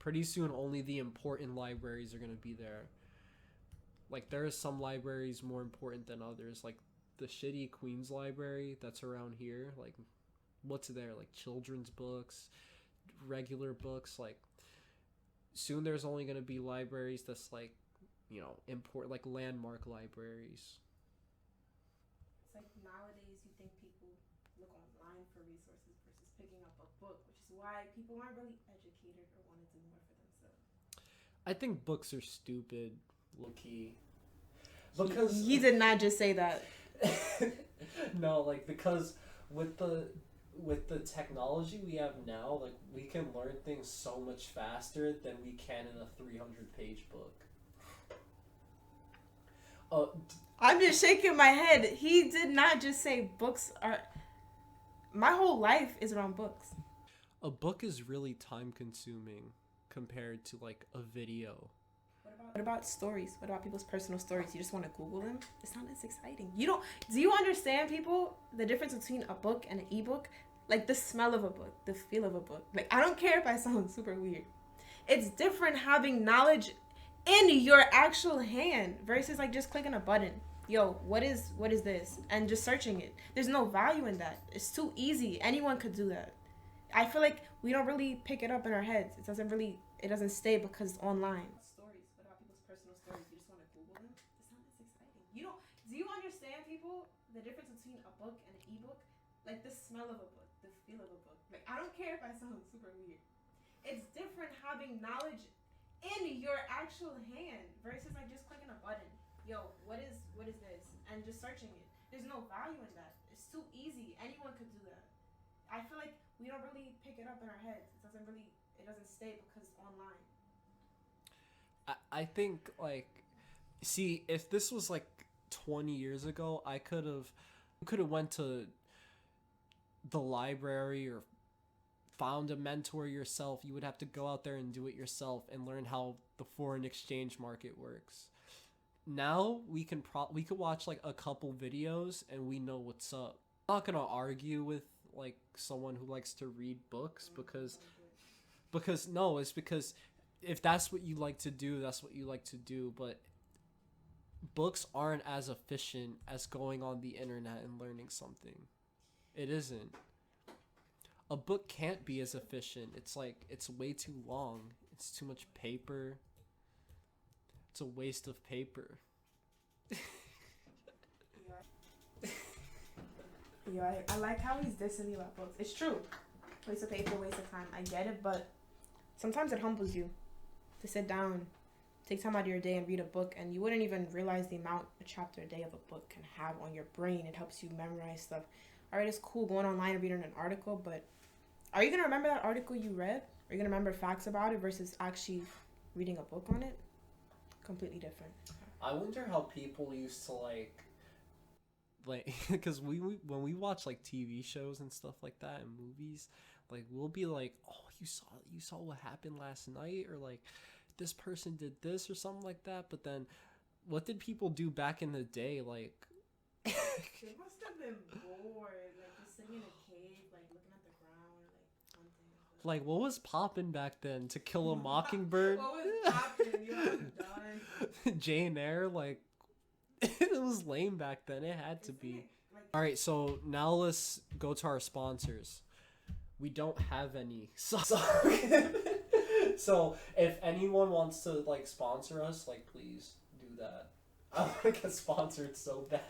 pretty soon only the important libraries are gonna be there. Like there are some libraries more important than others. Like the shitty Queens Library that's around here. Like what's there? Like children's books, regular books. Like soon there's only gonna be libraries that's like, important, like landmark libraries. It's like nowadays you think people look online for resources versus picking up a book, which is why people aren't really educated or want to do more for themselves. I think books are stupid, low key. Because he did not just say that. No, like because with the technology we have now, like we can learn things so much faster than we can in a 300-page book. I'm just shaking my head. He did not just say books are. My whole life is around books. A book is really time consuming compared to like a video. What about stories? What about people's personal stories? You just want to Google them? It's not as exciting. Do you understand, people, the difference between a book and an ebook? Like the smell of a book, the feel of a book. Like, I don't care if I sound super weird. It's different having knowledge in your actual hand versus like just clicking a button. Yo, what is this? And just searching it. There's no value in that. It's too easy. Anyone could do that. I feel like we don't really pick it up in our heads. It doesn't stay because it's online. Stories. What about people's personal stories? You just want to Google them? It's not as exciting. Do you understand, people, the difference between a book and an ebook? Like the smell of a book, the feel of a book. Like, I don't care if I sound super weird. It's different having knowledge in your actual hand versus like just clicking a button. Yo, what is this? And just searching it. There's no value in that. It's too easy. Anyone could do that. I feel like we don't really pick it up in our heads. It doesn't stay because it's online. I think like, see, if this was like 20 years ago, I could have went to the library or found a mentor yourself. You would have to go out there and do it yourself and learn how the foreign exchange market works. Now we could watch like a couple videos and we know what's up. I'm not gonna argue with like someone who likes to read books because it's because if that's what you like to do, that's what you like to do. But books aren't as efficient as going on the internet and learning something. It isn't. A book can't be as efficient. It's like, it's way too long. It's too much paper. It's a waste of paper. I like how he's dissing me about books. It's true. Waste of paper, waste of time. I get it, but sometimes it humbles you to sit down, take time out of your day and read a book, and you wouldn't even realize the amount a chapter a day of a book can have on your brain. It helps you memorize stuff. All right, it's cool going online and reading an article, but are you going to remember that article you read? Are you going to remember facts about it versus actually reading a book on it? Completely different. I wonder how people used to like because when we watch like TV shows and stuff like that and movies, like we'll be like, oh, you saw what happened last night, or like this person did this or something like that. But then what did people do back in the day? Like they must have been bored, like just sitting in a cave, like looking at the ground, or like hunting. Like what was popping back then? To Kill a Mockingbird? What was popping? You haven't done. Jane Eyre, like it was lame back then. It had to be. All right, so now let's go to our sponsors. We don't have any. So if anyone wants to like sponsor us, like please do that. I want to get sponsored so bad.